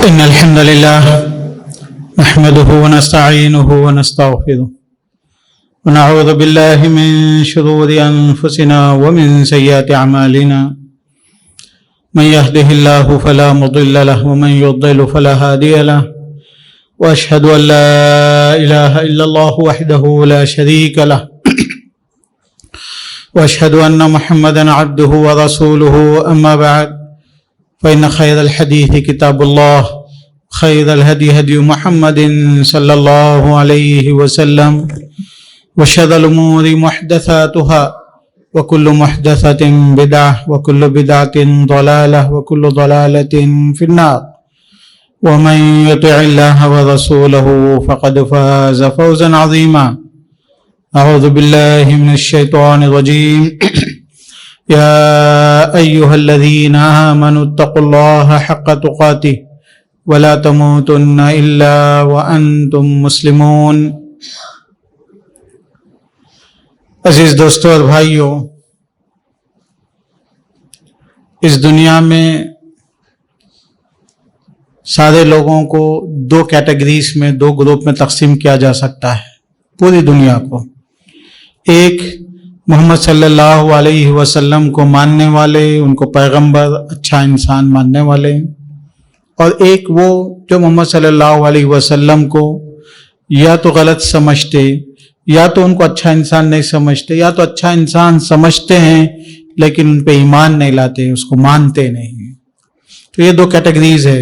إن الحمد لله نحمده ونستعينه ونستغفره ونعوذ بالله من شرور أنفسنا ومن سيئات أعمالنا من يهده الله فلا مضل له ومن يضلل فلا هادي له وأشهد أن لا إله إلا الله وحده لا شريك له وأشهد أن محمدا عبده ورسوله أما بعد فإن خير الحديث كتاب الله خير الهدي هدي محمد صلى الله عليه وسلم وشر الأمور محدثاتها وكل محدثة بدعة وكل بدعة ضلالة وكل ضلالة في النار ومن يطع الله ورسوله فقد فاز فوزا عظيما. أعوذ بالله من الشيطان الرجيم. يا أيها الذين آمنوا اتقوا الله حق تقاته ولا تموتن إلا وأنتم مسلمون. عزیز دوستوں اور بھائیوں، اس دنیا میں سارے لوگوں کو دو کیٹیگریز میں، دو گروپ میں تقسیم کیا جا سکتا ہے. پوری دنیا کو ایک محمد صلی اللہ علیہ وسلم کو ماننے والے، ان کو پیغمبر، اچھا انسان ماننے والے، اور ایک وہ جو محمد صلی اللہ علیہ وسلم کو یا تو غلط سمجھتے، یا تو ان کو اچھا انسان نہیں سمجھتے، یا تو اچھا انسان سمجھتے ہیں لیکن ان پہ ایمان نہیں لاتے، اس کو مانتے نہیں. تو یہ دو کیٹیگریز ہے.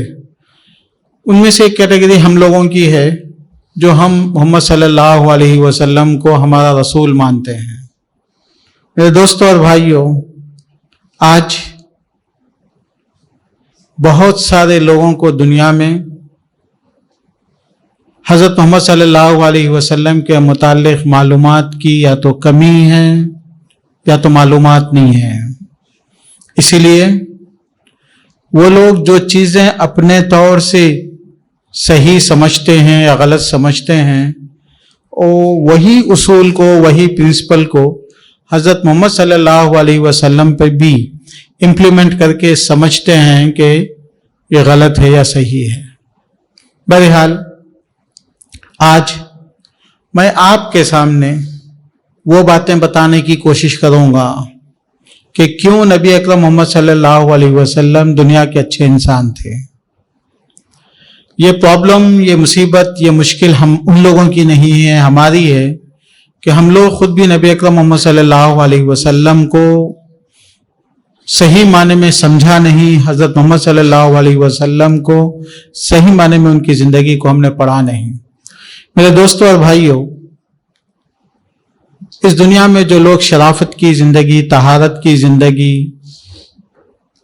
ان میں سے ایک کیٹیگری ہم لوگوں کی ہے جو ہم محمد صلی اللہ علیہ وسلم کو ہمارا رسول مانتے ہیں. میرے دوستوں اور بھائیوں، آج بہت سارے لوگوں کو دنیا میں حضرت محمد صلی اللہ علیہ وسلم کے متعلق معلومات کی یا تو کمی ہے یا تو معلومات نہیں ہے. اسی لیے وہ لوگ جو چیزیں اپنے طور سے صحیح سمجھتے ہیں یا غلط سمجھتے ہیں، وہی اصول کو، وہی پرنسپل کو حضرت محمد صلی اللہ علیہ وسلم پہ بھی امپلیمنٹ کر کے سمجھتے ہیں کہ یہ غلط ہے یا صحیح ہے. بہرحال آج میں آپ کے سامنے وہ باتیں بتانے کی کوشش کروں گا کہ کیوں نبی اکرم محمد صلی اللہ علیہ وسلم دنیا کے اچھے انسان تھے. یہ پرابلم، یہ مصیبت، یہ مشکل ہم ان لوگوں کی نہیں ہے، ہماری ہے کہ ہم لوگ خود بھی نبی اکرم محمد صلی اللہ علیہ وسلم کو صحیح معنی میں سمجھا نہیں، حضرت محمد صلی اللہ علیہ وسلم کو صحیح معنی میں ان کی زندگی کو ہم نے پڑھا نہیں. میرے دوستوں اور بھائیوں، اس دنیا میں جو لوگ شرافت کی زندگی، طہارت کی زندگی،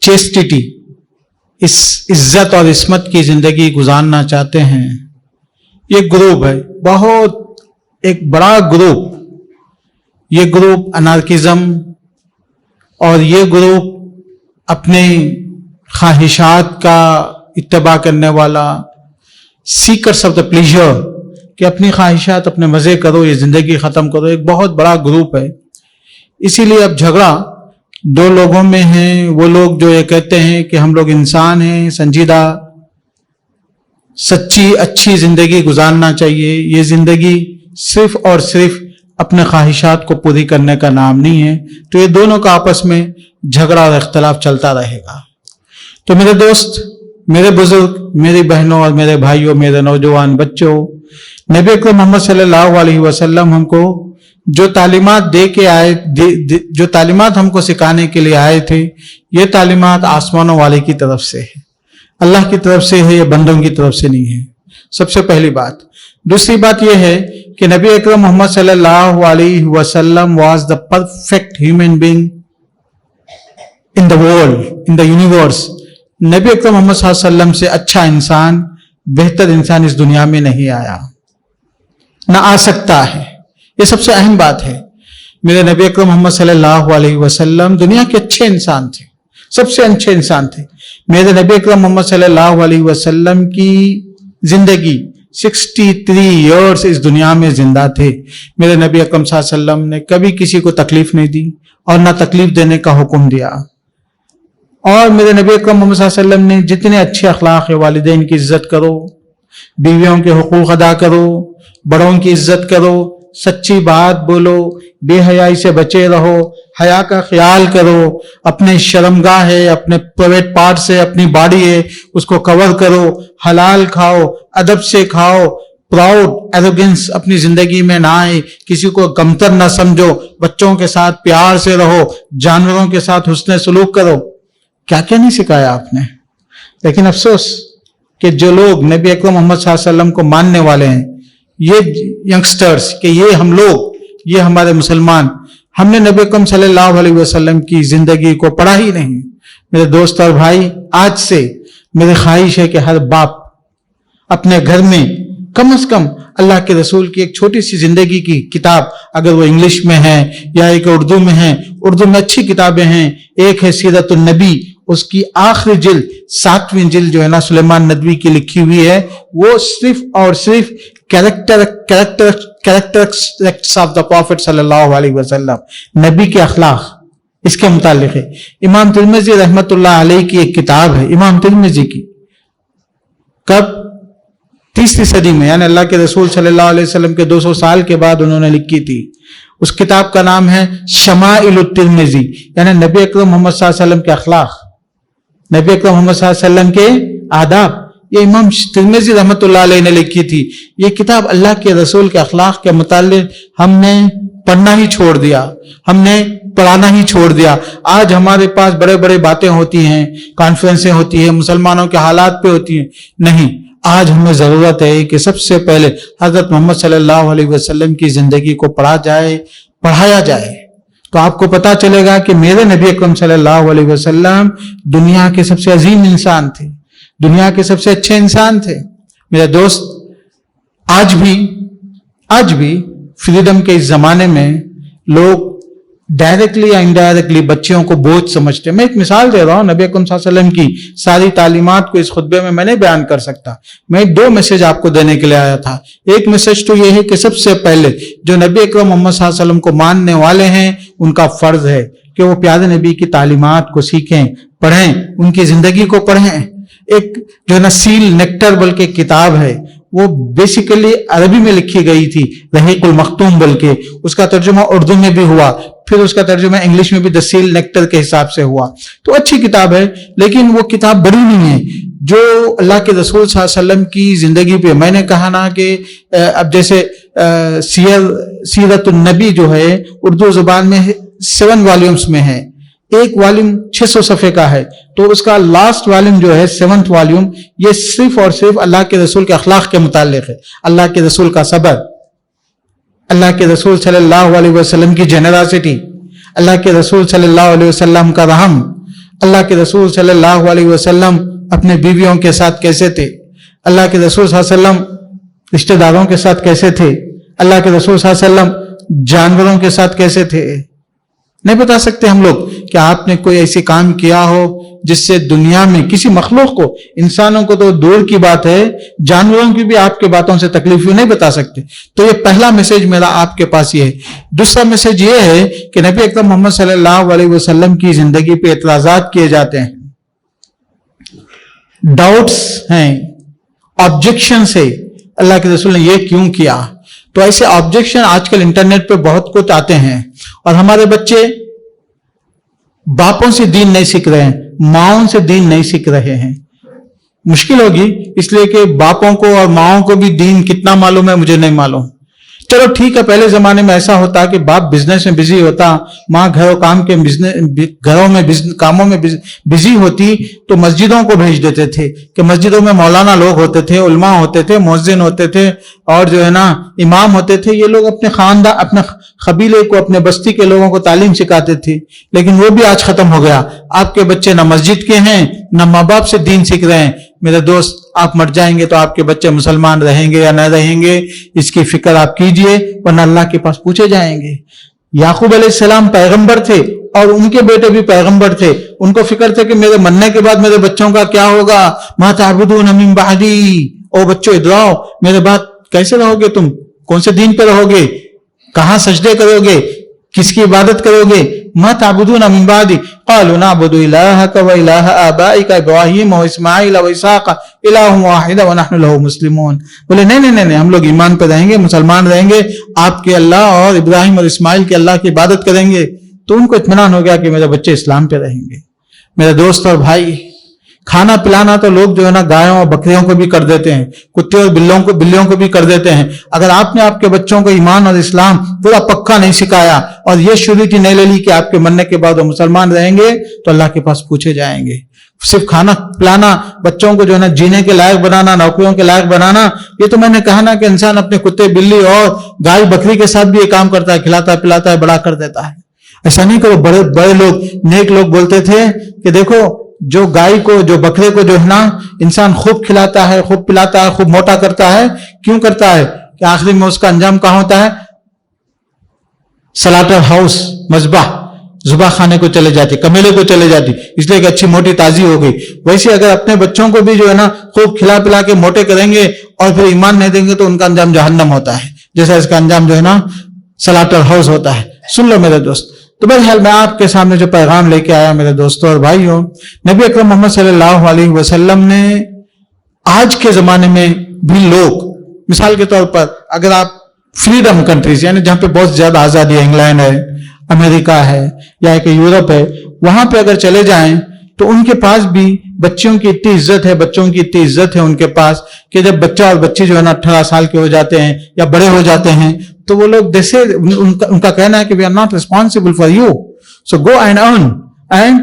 چیسٹیٹی، اس عزت اور عصمت کی زندگی گزارنا چاہتے ہیں، یہ گروپ ہے، بہت ایک بڑا گروپ. یہ گروپ انارکزم اور یہ گروپ اپنے خواہشات کا اتباع کرنے والا، سیکرز آف دا پلیزر، کہ اپنی خواہشات، اپنے مزے کرو، یہ زندگی ختم کرو، ایک بہت بڑا گروپ ہے. اسی لیے اب جھگڑا دو لوگوں میں ہے. وہ لوگ جو یہ کہتے ہیں کہ ہم لوگ انسان ہیں، سنجیدہ، سچی، اچھی زندگی گزارنا چاہیے، یہ زندگی صرف اور صرف اپنے خواہشات کو پوری کرنے کا نام نہیں ہے. تو یہ دونوں کا آپس میں جھگڑا اور اختلاف چلتا رہے گا. تو میرے دوست، میرے بزرگ، میری بہنوں اور میرے بھائیوں، میرے نوجوان بچوں، نبی اکرم محمد صلی اللہ علیہ وسلم ہم کو جو تعلیمات دے کے آئے، جو تعلیمات ہم کو سکھانے کے لیے آئے تھے، یہ تعلیمات آسمانوں والے کی طرف سے ہے، اللہ کی طرف سے ہے، یہ بندوں کی طرف سے نہیں ہے. سب سے پہلی بات. دوسری بات یہ ہے کہ نبی اکرم محمد صلی اللہ علیہ وسلم was the perfect human being in the world, in the universe. نبی اکرم محمد صلی اللہ علیہ وسلم سے اچھا انسان، بہتر انسان اس دنیا میں نہیں آیا، نہ آ سکتا ہے. یہ سب سے اہم بات ہے. میرے نبی اکرم محمد صلی اللہ علیہ وسلم دنیا کے اچھے انسان تھے، سب سے اچھے انسان تھے. میرے نبی اکرم محمد صلی اللہ علیہ وسلم کی زندگی 63 ایئرس اس دنیا میں زندہ تھے. میرے نبی اکرم صلی اللہ علیہ وسلم نے کبھی کسی کو تکلیف نہیں دی اور نہ تکلیف دینے کا حکم دیا. اور मेरे नबी अकरम मोहम्मद सल्लल्लाहु अलैहि वसल्लम ने जितने अच्छे अखलाक है, वालिदैन की इज्जत करो, बीवियों के हुकूक अदा करो, बड़ों की इज्जत करो, सच्ची बात बोलो, बेहयाई से बचे रहो, हया का ख्याल करो, अपने शर्मगाह है, अपने प्राइवेट पार्ट से अपनी बॉडी है उसको कवर करो, हलाल खाओ, अदब से खाओ, प्राउड एरोगेंस अपनी जिंदगी में ना आए, किसी को कमतर ना समझो, बच्चों के साथ प्यार से रहो, जानवरों के साथ हुस्न सलूक करो। क्या क्या नहीं सिखाया आपने। लेकिन अफसोस कि जो लोग नबी अकरम मोहम्मद सल्लल्लाहु अलैहि वसल्लम को मानने वाले हैं, ये यंगस्टर्स कि ये हम लोग, ये हमारे मुसलमान, हमने नबी अकरम सल्लल्लाहु अलैहि वसल्लम की जिंदगी को पढ़ा ही नहीं। मेरे दोस्त और भाई, आज से मेरी ख्वाहिश है कि हर बाप अपने घर में कम से कम अल्लाह के रसूल की एक छोटी सी जिंदगी की किताब, अगर वो इंग्लिश में है या एक उर्दू में है, उर्दू में अच्छी किताबें हैं, एक है सीरतुन नबी, उसकी आखिरी जिल्द 7वीं जिल्द जो है ना सुलेमान नदवी की लिखी हुई है, वो सिर्फ और सिर्फ कैरेक्टरिस्टिक्स ऑफ द प्रॉफिट सल्लल्लाहु अलैहि वसल्लम, नबी के अखलाक, इसके मुतालिक है। इमाम तिर्मिज़ी रहमतुल्लाह अलैह की एक किताब है, इमाम तिर्मिज़ी की, कब 3वीं सदी में, यानी अल्लाह के रसूल सल्लल्लाहु अलैहि वसल्लम के 200 साल के बाद उन्होंने लिखी थी। उस किताब का नाम है शमाइलुत तिर्मिज़ी, यानी नबी अकरम मोहम्मद सल्लल्लाहु अलैहि वसल्लम के अखलाक, नबी अकरम मोहम्मद सल्लल्लाहु अलैहि वसल्लम के आदाब। ये इमाम तिर्मिज़ी रहमतुल्लाह अलैह ने लिखी थी। ये किताब अल्लाह के रसूल के अखलाक के मुताल्लिक हमने पढ़ना ही छोड़ दिया, हमने पढ़ाना ही छोड़ दिया। आज हमारे पास बड़े बड़े बातें होती हैं, कॉन्फ्रेंसें होती हैं, मुसलमानों के हालात पे होती हैं। नहीं, आज हमें जरूरत है कि सबसे पहले हजरत मोहम्मद सल्लल्लाहु अलैहि वसल्लम की जिंदगी को पढ़ा जाए, पढ़ाया जाए, तो आपको पता चलेगा कि मेरे नबी अकरम सल्लल्लाहु अलैहि वसल्लम दुनिया के सबसे अजीम इंसान थे, दुनिया के सबसे अच्छे इंसान थे। मेरे दोस्त, आज भी फ्रीडम के इस जमाने में लोग डायरेक्टली या इनडायरेक्टली बच्चियों को बोझ समझते हैं। मैं एक मिसाल दे रहा हूं, नबी अकरम सल्लल्लाहु अलैहि वसल्लम की सारी तालीमात को इस खुतबे में मैं नहीं बयान कर सकता। मैं 2 मैसेज आपको देने के लिए आया था। एक मैसेज तो यह है कि सबसे पहले जो नबी अकरम मोहम्मद सल्लल्लाहु अलैहि वसल्लम को मानने वाले हैं, उनका फर्ज है कि वो प्यारे नबी की तालीमात को सीखें, पढ़ें, उनकी जिंदगी को पढ़ें। एक जो है ना सील नेक्टर बल्कि किताब है, वो बेसिकली अरबी में लिखी गई थी, रहीकुल मखतूम बल्कि, उसका तर्जुमा उर्दू में भी हुआ, फिर उसका तर्जुमा इंग्लिश में भी द सील नेक्टर के हिसाब से हुआ। तो अच्छी किताब है, लेकिन वो किताब बड़ी नहीं है। जो अल्लाह के रसूल सल्लल्लाहु अलैहि वसल्लम की जिंदगी पे, मैंने कहा ना कि अब जैसे सीरतुन नबी जो है उर्दू जुबान में 7 वॉल्यूम्स में है, एक वॉल्यूम 600 सफ़े का है, तो उसका लास्ट वॉल्यूम जो है 7th वॉल्यूम, ये सिर्फ और सिर्फ अल्लाह के रसूल के अखलाक के मुताल्लिक है। अल्लाह के रसूल का सब्र, अल्लाह के रसूल सल्लल्लाहु अलैहि वसल्लम की जेनरसिटी, अल्लाह के रसूल सल्लल्लाहु अलैहि वसल्लम का रहम, अल्लाह के रसूल सल्लल्लाहु अलैहि वसल्लम अपने बीवियों के साथ कैसे थे, अल्लाह के रसूल सल्लल्लाहु अलैहि वसल्लम रिश्तेदारों के साथ कैसे थे, अल्लाह के रसूल सल्लल्लाहु अलैहि वसल्लम जानवरों के साथ कैसे थे। नहीं बता सकते हम लोग कि आपने कोई ऐसी काम किया हो जिससे दुनिया में किसी मखलूक को, इंसानों को तो दूर की बात है, जानवरों की भी आपके बातों से तकलीफ नहीं बता सकते। तो ये पहला मैसेज मेरा आपके पास ये है। दूसरा मैसेज ये है कि नबी अकरम मोहम्मद सल्लल्लाहु अलैहि वसल्लम की जिंदगी पे एतराजात किए जाते हैं, डाउट्स हैं, ऑब्जेक्शन है, अल्लाह के रसूल ने ये क्यों किया। तो ऐसे ऑब्जेक्शन आजकल इंटरनेट पे बहुत कुछ आते हैं, और हमारे बच्चे बापों से दीन नहीं सीख रहे हैं, माओं से दीन नहीं सीख रहे हैं। मुश्किल होगी, इसलिए कि बापों को और माओं को भी दीन कितना मालूम है मुझे नहीं मालूम। चलो ठीक है, पहले जमाने में ऐसा होता कि बाप बिजनेस में बिजी होता, माँ घरों कामों में बिजी होती, तो मस्जिदों को भेज देते थे कि मस्जिदों में मौलाना लोग होते थे, उलमा होते थे, मुअज्जिन होते थे, और जो है ना इमाम होते थे। ये लोग अपने खानदान, अपने कबीले को, अपने बस्ती के लोगों को तालीम सिखाते थे। लेकिन वो भी आज खत्म हो गया। आपके बच्चे ना मस्जिद के हैं, ना माँ बाप से दीन सीख रहे हैं। मेरे दोस्त, आप मर जाएंगे तो आपके बच्चे मुसलमान रहेंगे या न रहेंगे, इसकी फिक्र आप कीजिए, वरना अल्लाह के पास पूछे जाएंगे। याकूब अलैहिस्सलाम पैगंबर थे और उनके बेटे भी पैगंबर थे। उनको फिक्र थे कि मेरे मरने के बाद मेरे बच्चों का क्या होगा। मा ताबुदून मिन बादी, ओ बच्चों इधर आओ, मेरे बाद कैसे रहोगे तुम, कौन से दीन पे रहोगे, कहां सजदे करोगे, किसकी इबादत करोगे। मा ताबुदून मिन बादी क़ालू नअबुदु इलाहक व इलाह आबाइका इब्राहीम व इस्माईल व इसहाक़ इलाहुन वाहिद व नहनु लहु मुस्लिमून। बोले नहीं, हम लोग ईमान पे रहेंगे, मुसलमान रहेंगे, आपके अल्लाह और इब्राहिम और इस्माइल के अल्लाह की इबादत करेंगे। तो उनको इत्मीनान हो गया कि मेरे बच्चे इस्लाम पे रहेंगे। मेरे दोस्त और भाई, खाना पिलाना तो लोग जो है ना गायों और बकरियों को भी कर देते हैं, कुत्ते और बिल्लियों को भी कर देते हैं। अगर आपने आपके बच्चों को ईमान और इस्लाम पूरा पक्का नहीं सिखाया और ये श्योरिटी नहीं ले ली कि आपके मरने के बाद वो मुसलमान रहेंगे, तो अल्लाह के पास पूछे जाएंगे। सिर्फ खाना पिलाना, बच्चों को जो है ना जीने के लायक बनाना, नौकरियों के लायक बनाना, ये तो मैंने कहा ना कि इंसान अपने कुत्ते बिल्ली और गाय बकरी के साथ भी ये काम करता है, खिलाता पिलाता है, बड़ा कर देता है। ऐसा नहीं करो। बड़े बड़े लोग, नेक लोग बोलते थे कि देखो, जो गाय को, जो बकरे को जो है ना इंसान खूब खिलाता है, खूब पिलाता है, खूब मोटा करता है, क्यों करता है कि आखिरी में उसका अंजाम कहां होता है? सलाटर हाउस, मजबा, जुबा खाने को चले जाती, कमेले को चले जाती, इसलिए कि अच्छी मोटी ताजी हो गई। वैसे अगर अपने बच्चों को भी जो है ना खूब खिला पिला के मोटे करेंगे और फिर ईमान नहीं देंगे तो उनका अंजाम जहन्नम होता है, जैसा इसका अंजाम जो है ना सलाटर हाउस होता है। सुन लो मेरे दोस्त। तो बहरहाल मैं आपके सामने जो पैगाम लेके आया मेरे दोस्तों और भाइयों, नबी अकरम मोहम्मद सल्लल्लाहु अलैहि वसल्लम ने आज के जमाने में भी लोग, मिसाल के तौर पर अगर आप फ्रीडम कंट्रीज यानी जहां पे बहुत ज्यादा आजादी है, इंग्लैंड है, अमेरिका है या एक यूरोप है, वहां पे अगर चले जाएं तो उनके पास भी बच्चों की इतनी इज्जत है, बच्चों की इतनी इज्जत है उनके पास कि जब बच्चा और बच्ची जो है ना 18 साल के हो जाते हैं या बड़े हो जाते हैं तो वो लोग जैसे उनका कहना है कि we are not responsible for you, so go and earn and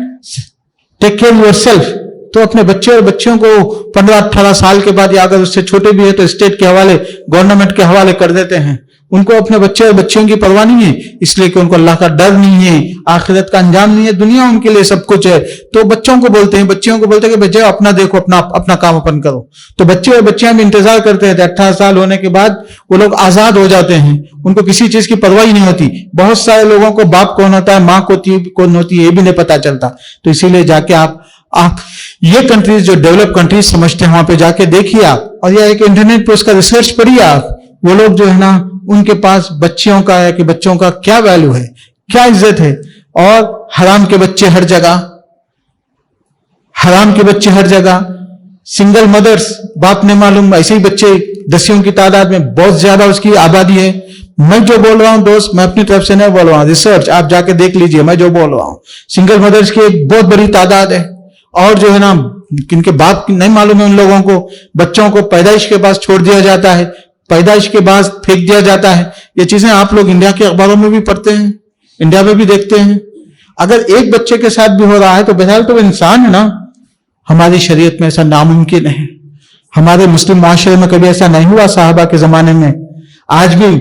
take care yourself. तो अपने बच्चे और बच्चियों को 15-18 साल के बाद या अगर उससे छोटे भी है तो स्टेट के हवाले, गवर्नमेंट के हवाले कर देते हैं। उनको अपने बच्चे और बच्चियों की परवाह नहीं है, इसलिए कि उनको अल्लाह का डर नहीं है, आखिरत का अंजाम नहीं है, दुनिया उनके लिए सब कुछ है। तो बच्चों को बोलते हैं, बच्चियों को बोलते हैं कि बच्चे अपना देखो, अपना काम अपन करो। तो बच्चे और बच्चियां भी इंतजार करते हैं। 18 साल होने के बाद वो लोग आजाद हो जाते हैं, उनको किसी चीज की परवाह ही नहीं होती। बहुत सारे लोगों को बाप कौन होता है, माँ कौन होती है, ये भी नहीं पता चलता। तो इसीलिए जाके आप ये कंट्रीज जो डेवलप कंट्रीज समझते हैं वहां पे जाके देखिए आप, और या एक इंटरनेट पे उसका रिसर्च पढ़िए आप। वो लोग जो है ना उनके पास बच्चियों का है कि बच्चों का क्या वैल्यू है, क्या इज्जत है। और हराम के बच्चे हर जगह, हराम के बच्चे हर जगह, सिंगल मदर्स, बाप ने मालूम, ऐसे ही बच्चे दसियों की तादाद में बहुत ज्यादा उसकी आबादी है। मैं जो बोल रहा हूं दोस्त, मैं अपनी तरफ से नहीं बोल रहा हूं, रिसर्च आप जाके देख लीजिए, मैं जो बोल रहा हूं। सिंगल मदर्स की एक बहुत बड़ी तादाद है। और जो है ना किनके बाप नहीं मालूम है उन लोगों को, बच्चों को पैदाइश के बाद छोड़ दिया जाता है, पैदाइश के बाद फेंक दिया जाता है। ये चीजें आप लोग इंडिया के अखबारों में भी पढ़ते हैं, इंडिया में भी देखते हैं। अगर एक बच्चे के साथ भी हो रहा है तो बहरहाल तो वो इंसान है ना। हमारी शरीयत में ऐसा नामुमकिन है, हमारे मुस्लिम माशरे में कभी ऐसा नहीं हुआ साहबा के जमाने में। आज भी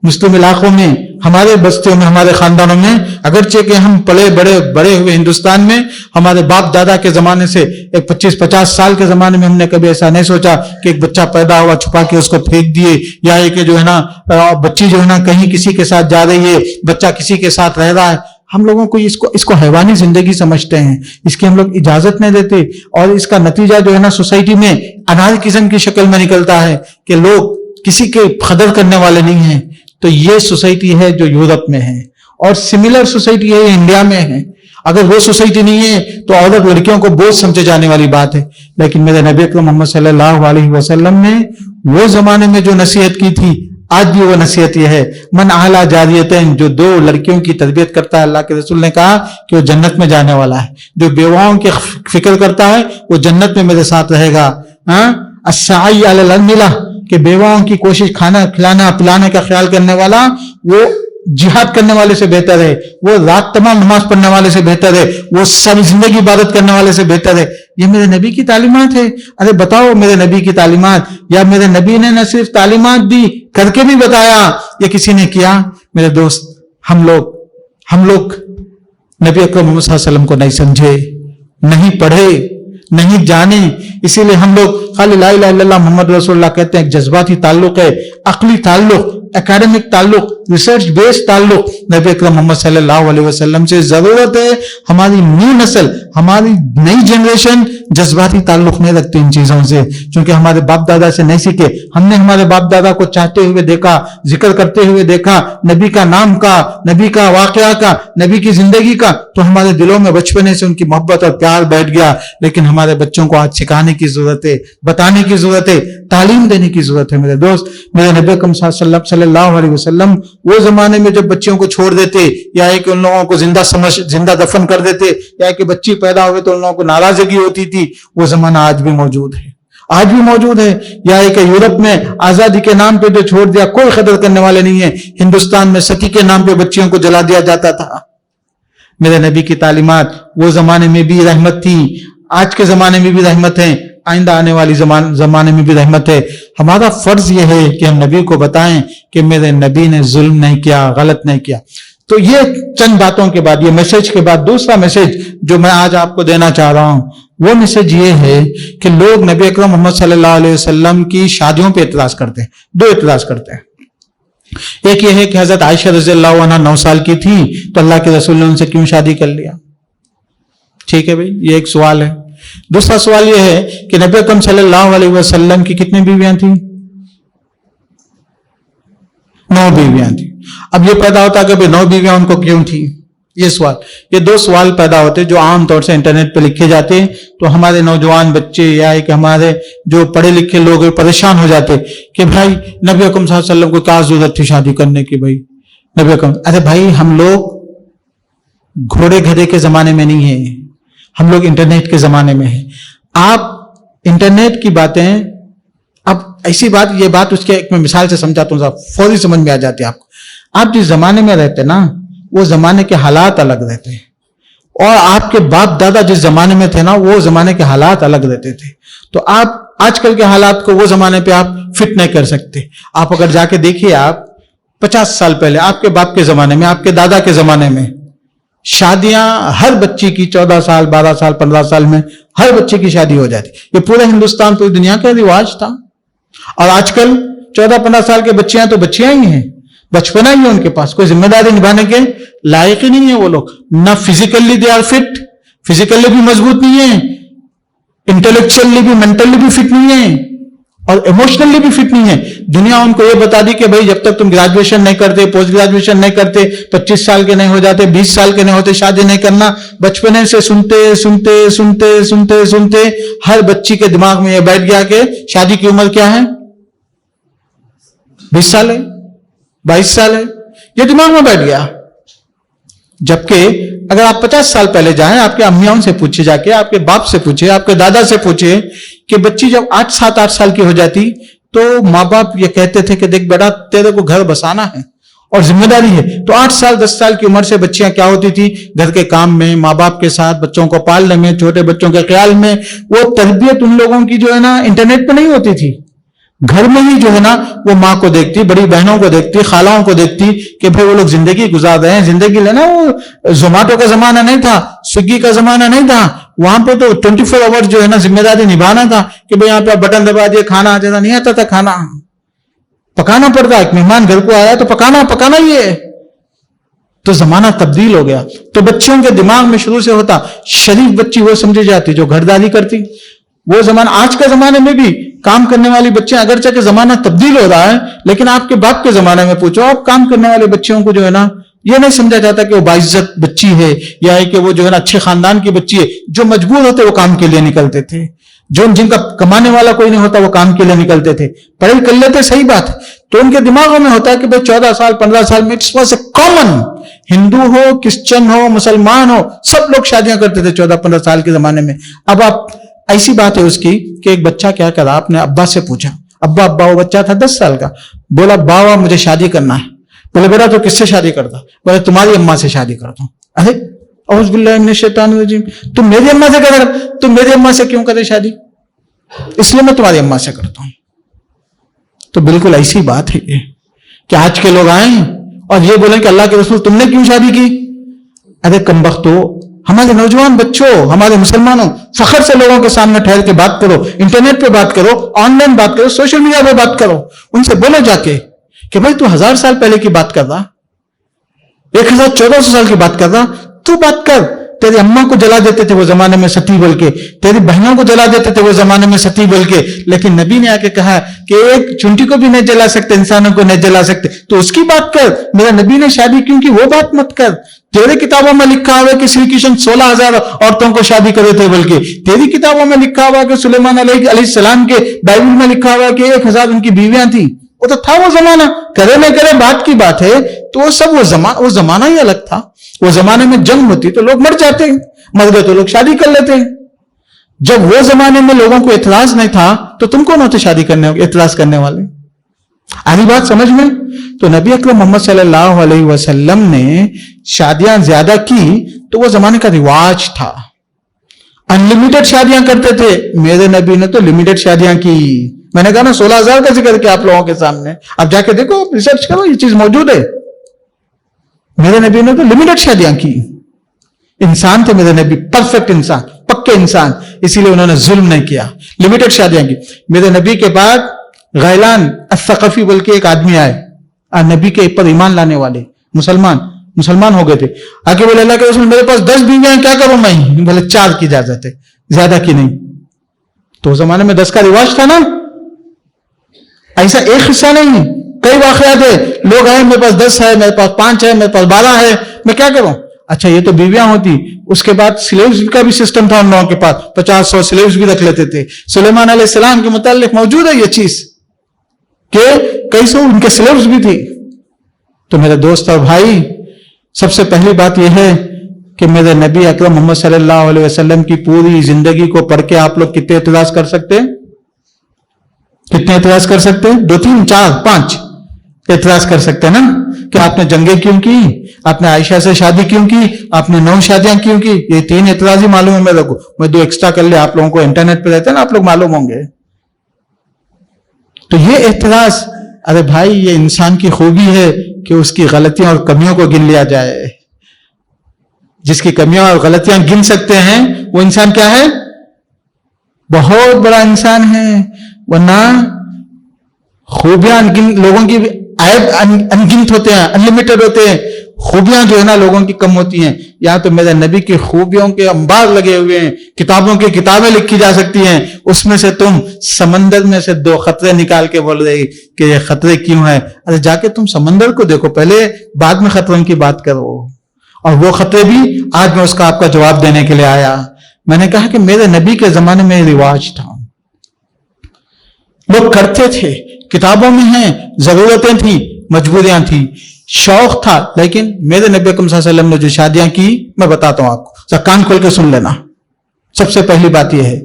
मुस्लिम इलाकों में, हमारे बस्तियों में, हमारे खानदानों में, अगरचे कि हम पले बड़े हुए हिंदुस्तान में, हमारे बाप दादा के जमाने से एक 25-50 साल के जमाने में हमने कभी ऐसा नहीं सोचा कि एक बच्चा पैदा हुआ छुपा के उसको फेंक दिए, या एक जो है ना बच्ची जो है ना कहीं किसी के साथ जा रही है, बच्चा किसी के साथ रह रहा है। हम लोगों को इसको हैवानी जिंदगी समझते हैं, इसकी हम लोग इजाजत नहीं देते। और इसका नतीजा जो है ना सोसाइटी में अनार्किज्म की शक्ल में निकलता है कि लोग किसी के कदर करने वाले नहीं हैं। तो ये सोसाइटी है जो यूरोप में है, और सिमिलर सोसाइटी है इंडिया में है। अगर वो सोसाइटी नहीं है तो औरत लड़कियों को बोझ समझे जाने वाली बात है। लेकिन मेरे नबी अकरम मोहम्मद सल्लल्लाहु अलैहि वसल्लम ने वो जमाने में जो नसीहत की थी, आज भी वो नसीहत ये है, मन आला जारियतैन, जो 2 लड़कियों की तरबियत करता है, अल्लाह के रसूल ने कहा कि वो जन्नत में जाने वाला है। जो बेवाओं की फिक्र करता है वो जन्नत में मेरे साथ रहेगा। अस्साई अलल अनमिला, कि बेवाओं की कोशिश, खाना खिलाना पिलाने का ख्याल करने वाला वो जिहाद करने वाले से बेहतर है, वो रात तमाम नमाज पढ़ने वाले से बेहतर है, वो सारी जिंदगी इबादत करने वाले से बेहतर है। ये मेरे नबी की तालीमात है। अरे बताओ, मेरे नबी की तालीमात, या मेरे नबी ने न सिर्फ तालीमात दी, करके भी बताया, या किसी ने किया? मेरे दोस्त, हम लोग नबी अकरम मोहम्मद सल्लल्लाहु अलैहि वसल्लम को नहीं समझे, नहीं पढ़े, नहीं जाने। इसीलिए हम लोग खाली ला इलाहा इल्लल्लाह मुहम्मद रसूलुल्लाह कहते हैं, एक जज्बाती ताल्लुक है, अक्ली ताल्लुक, एकेडमिक ताल्लुक, रिसर्च बेस्ड ताल्लुक नबी अकरम मोहम्मद सल्लल्लाहु अलैहि वसल्लम से जरूरत है। हमारी न्यू नस्ल, हमारी नई जनरेशन जज्बाती ताल्लुक नहीं रखती इन चीजों से, क्योंकि हमारे बाप दादा से नहीं सीखे। हमने हमारे बाप दादा को चाहते हुए देखा, जिक्र करते हुए देखा, नबी का नाम का, नबी का वाकया का, नबी की जिंदगी का, तो हमारे दिलों में बचपने से उनकी मोहब्बत और प्यार बैठ गया। लेकिन हमारे बच्चों को आज सिखाने की जरूरत है, बताने की जरूरत है, तालीम देने की जरूरत है। मेरे दोस्त, मेरे नबी अकरम सल्लल्लाहु अलैहि वसल्लम वो जमाने में जब बच्चियों को छोड़ देते, या कि उन लोगों को जिंदा दफन कर देते, या कि बच्ची पैदा हुए तो उन लोगों को नाराजगी होती थी, वो जमाना आज भी मौजूद है, आज भी मौजूद है। या एक यूरोप में आजादी के नाम पे जो छोड़ दिया, कोई कदर करने वाले नहीं है। हिंदुस्तान में सती के नाम पे बच्चियों को जला दिया जाता था। मेरे नबी की तालीमात वो जमाने में भी रहमत थी, आज के जमाने में भी रहमत है, आइंदा आने वाली जमाने में भी रहमत है। हमारा फर्ज यह है कि हम नबी को बताएं कि मेरे नबी ने जुल्म नहीं किया, गलत नहीं किया। तो ये चंद बातों के बाद, ये मैसेज के बाद दूसरा मैसेज जो मैं आज आपको देना चाह रहा हूं, वो मैसेज ये है कि लोग नबी अकरम मोहम्मद सल्लल्लाहु अलैहि वसल्लम की शादियों पे इतराज करते हैं। दो इतराज करते हैं। एक ये है कि हजरत आयशा रज़ियल्लाहु अन्हा 9 साल की थी तो अल्लाह के रसूल ने उनसे क्यों शादी कर लिया? ठीक है भाई, ये एक सवाल है। दूसरा सवाल यह है कि नबी अकरम सल्लल्लाहु अलैहि वसल्लम की कितनी बीवियां थी? 9 बीवियां थी। अब ये पैदा होता कि भाई 9 बीवियां उनको क्यों थी? ये सवाल, ये 2 सवाल पैदा होते जो आमतौर से इंटरनेट पे लिखे जाते हैं। तो हमारे नौजवान बच्चे या एक हमारे जो पढ़े लिखे लोग परेशान हो जाते कि भाई नबी अकरम सल्लल्लाहु अलैहि वसल्लम को क्या जरूरत थी शादी करने की? भाई नबी अकरम, अरे भाई हम लोग घोड़े गधे के जमाने में नहीं है, हम लोग इंटरनेट के जमाने में है। आप इंटरनेट की बातें, अब ऐसी बात, ये बात उसके एक मैं मिसाल से समझाता हूं, फौरी समझ में आ जाती है आपको। आप जिस जमाने में रहते ना, वो जमाने के हालात अलग रहते हैं, और आपके बाप दादा जिस जमाने में थे ना, वो जमाने के हालात अलग रहते थे। तो आप आजकल के हालात को वो जमाने पे आप फिट नहीं कर सकते। आप अगर जाके देखिए, आप 50 साल पहले आपके बाप के जमाने में, आपके दादा के जमाने में शादियां हर बच्ची की 14 साल 12 साल 15 साल में हर बच्चे की शादी हो जाती। ये पूरे हिंदुस्तान, पूरी दुनिया का रिवाज था। और आजकल 14-15 साल के बच्चियां तो बच्चियां ही हैं, बचपना ही है उनके पास, कोई जिम्मेदारी निभाने के लायक ही नहीं है वो लोग। ना physically they are fit, physically भी मजबूत नहीं है, इंटेलेक्चुअली भी, मेंटली भी फिट नहीं है, और इमोशनली भी फिट नहीं है। दुनिया उनको ये बता दी कि भाई जब तक तुम ग्रेजुएशन नहीं करते, पोस्ट ग्रेजुएशन नहीं करते, 25 साल के नहीं हो जाते, 20 साल के नहीं होते, शादी नहीं करना। बचपने से सुनते सुनते सुनते सुनते सुनते हर बच्ची के दिमाग में ये बैठ गया कि शादी की उम्र क्या है? 20 साल है, 22 साल है, ये दिमाग में बैठ गया। जबकि अगर आप 50 साल पहले जाएं, आपके अम्मियों से पूछे, जाके आपके बाप से पूछे, आपके दादा से पूछे कि बच्ची जब 7-8 साल की हो जाती तो माँ बाप ये कहते थे कि देख बेटा, तेरे को घर बसाना है और जिम्मेदारी है। तो 8 साल 10 साल की उम्र से बच्चियां क्या होती थी? घर के काम में, माँ बाप के साथ, बच्चों को पालने में, छोटे बच्चों के ख्याल में। वो तरबियत उन लोगों की जो है ना, इंटरनेट पे नहीं होती थी, घर में ही जो है ना, वो माँ को देखती, बड़ी बहनों को देखती, खालाओं को देखती कि भाई वो लोग जिंदगी गुजार रहे हैं। जिंदगी लेना, वो जोमेटो का जमाना नहीं था, स्विगी का जमाना नहीं था। वहां पे तो 24 आवर जो है ना जिम्मेदारी निभाना था कि भाई यहाँ पे बटन दबा दिए, खाना आ जाता, नहीं आता था, खाना पकाना पड़ता। एक मेहमान घर को आया तो पकाना ही है। तो जमाना तब्दील हो गया। तो बच्चियों के दिमाग में शुरू से होता, शरीफ बच्ची वो समझी जाती जो घरदारी करती। वो जमाना, आज के जमाने में भी काम करने वाली बच्चियां, अगरचे के जमाना तब्दील हो रहा है, लेकिन आपके बाप के जमाने में पूछो, आप काम करने वाले बच्चियों को जो है ना, ये नहीं समझा जाता कि वो बाइज्जत बच्ची है, या है कि वो जो है ना अच्छे खानदान की बच्ची है। जो मजबूर होते वो काम के लिए निकलते थे, जो जिनका कमाने वाला कोई नहीं होता वो काम के लिए निकलते थे। पढ़ाई कर लेते, सही बात है। तो उनके दिमागों में होता है कि भाई 14 साल 15 साल में it's was a common, Hindu हो, क्रिश्चियन हो, मुसलमान हो, सब लोग शादियां करते थे 14-15 साल के जमाने में। अब आप, ऐसी बात है उसकी कि एक बच्चा क्या करा, आपने अब्बा से पूछा, अब्बा वो बच्चा था 10 साल का, बोला बाबा मुझे शादी करना है। बोले बेटा तो किससे शादी करता? बोले तुम्हारी अम्मा से शादी करता हूं। अरे औज़ बिल्लाहि मिनश शैतानिर रजीम, तुम मेरी अम्मा से कर, तुम मेरी अम्मा से क्यों करे शादी? इसलिए मैं तुम्हारी अम्मा से करता हूं। तो बिल्कुल ऐसी बात है कि आज के लोग आए और ये बोले कि अल्लाह के रसूल तुमने क्यों शादी की? अरे कमबख्तो, हमारे नौजवान बच्चों, हमारे मुसलमानों, फखर से लोगों के सामने ठहर के बात करो, इंटरनेट पे बात करो, ऑनलाइन बात करो, सोशल मीडिया पे बात करो, उनसे बोलो जाके کہ بھائی تو 1000 سال پہلے کی بات کر رہا, 1400 سال کی بات کر رہا, تو بات کر. تیری اماں کو جلا دیتے تھے وہ زمانے میں ستی بول کے, تیری بہنوں کو جلا دیتے تھے وہ زمانے میں ستی بول کے, لیکن نبی نے آ کے کہا کہ ایک چونٹی کو بھی نہیں جلا سکتے, انسانوں کو نہیں جلا سکتے, تو اس کی بات کر. میرا نبی نے شادی کیوں کی وہ بات مت کر. تیرے کتابوں میں لکھا ہوا ہے کہ شری کرشن 16,000 عورتوں کو شادی کرے تھے, بلکہ تیری کتابوں میں لکھا ہوا ہے کہ سلیمان علیہ السلام کے بائبل میں لکھا ہوا ہے کہ 1000 ان کی بیویاں تھیں. وہ تو تھا وہ زمانہ, کرے نہ کرے بات کی بات ہے. تو وہ سب وہ زمانہ ہی الگ تھا. وہ زمانے میں جنگ ہوتی تو لوگ مر جاتے, مر گئے تو لوگ شادی کر لیتے. جب وہ زمانے میں لوگوں کو اعتراض نہیں تھا تو تم کون ہوتے شادی کرنے اعتراض کرنے والے؟ آئی بات سمجھ میں؟ تو نبی اکرم محمد صلی اللہ علیہ وسلم نے شادیاں زیادہ کی تو وہ زمانے کا رواج تھا. انلمیٹڈ شادیاں کرتے تھے, میرے نبی نے تو لمیٹڈ شادیاں کی. میں نے کہا نا 16,000 کا ذکر کیا آپ لوگوں کے سامنے, اب جا کے دیکھو, ریسرچ کرو, یہ چیز موجود ہے. میرے نبی نے تو لمیٹڈ شادیاں کی. انسان تھے میرے نبی, پرفیکٹ انسان, پکے انسان, اسی لیے انہوں نے ظلم نہیں کیا, لمیٹڈ شادیاں کی. میرے نبی کے بعد غیلان الثقفی بول کے ایک آدمی آئے, نبی کے اوپر ایمان لانے والے, مسلمان ہو گئے تھے. آگے بولے اللہ کے رسول میرے پاس 10 بیویاں ہیں, کیا کروں میں؟ بولے 4 کی اجازت ہے, زیادہ کی نہیں. تو زمانے میں 10 کا رواج تھا نا, ایسا ایک قصہ نہیں, کئی واقعات ہے. لوگ آئے میرے پاس 10 ہے, میرے پاس 5 ہے, میرے پاس 12 ہے, میں کیا کروں؟ اچھا یہ تو بیویاں ہوتی. اس کے بعد سلیوز کا بھی سسٹم تھا ان لوگوں کے پاس, 50-100 سلیوز بھی رکھ لیتے تھے. سلیمان علیہ السلام کے متعلق موجود ہے یہ چیز کہ کئی سو ان کے سلیوز بھی تھی. تو میرے دوست اور بھائی, سب سے پہلی بات یہ ہے کہ میرے نبی اکرم محمد صلی اللہ علیہ وسلم کی پوری زندگی کو پڑھ کے آپ لوگ کتنے اعتراض کر سکتے ہیں؟ کتنے اعتراض کر سکتے ہیں؟ 2 3 4 5 اعتراض کر سکتے ہیں نا, کہ آپ نے جنگیں کیوں کی, آپ نے عائشہ سے شادی کیوں کی, آپ نے 9 شادیاں کیوں کی. یہ 3 اعتراض ہی معلوم ہے میرے کو, میں 2 ایکسٹرا کر لیا. آپ لوگوں کو انٹرنیٹ پہ رہتے ہیں نا, آپ لوگ معلوم ہوں گے. تو یہ اعتراض, ارے بھائی یہ انسان کی خوبی ہے کہ اس کی غلطیاں اور کمیوں کو گن لیا جائے. جس کی کمیاں اور غلطیاں گن سکتے ہیں وہ انسان کیا ہے؟ بہت بڑا انسان ہے. ورنہ خوبیاں لوگوں کی عیب انگنت ہوتے ہیں, انلمیٹڈ ہوتے ہیں. خوبیاں جو ہے نا لوگوں کی کم ہوتی ہیں. یہاں تو میرے نبی کی خوبیوں کے انبار لگے ہوئے ہیں, کتابوں کی کتابیں لکھی جا سکتی ہیں. اس میں سے تم سمندر میں سے 2 خطرے نکال کے بول رہے کہ یہ خطرے کیوں ہیں. ارے جا کے تم سمندر کو دیکھو پہلے, بعد میں خطروں کی بات کرو. اور وہ خطرے بھی آج میں اس کا آپ کا جواب دینے کے لیے آیا. میں نے کہا کہ میرے نبی کے زمانے میں رواج تھا, لوگ کرتے تھے, کتابوں میں ہیں, ضرورتیں تھیں, مجبوریاں تھیں, شوق تھا. لیکن میرے نبی اکرم صلی اللہ علیہ وسلم نے جو شادیاں کی, میں بتاتا ہوں آپ کو, کان کھول کے سن لینا. سب سے پہلی بات یہ ہے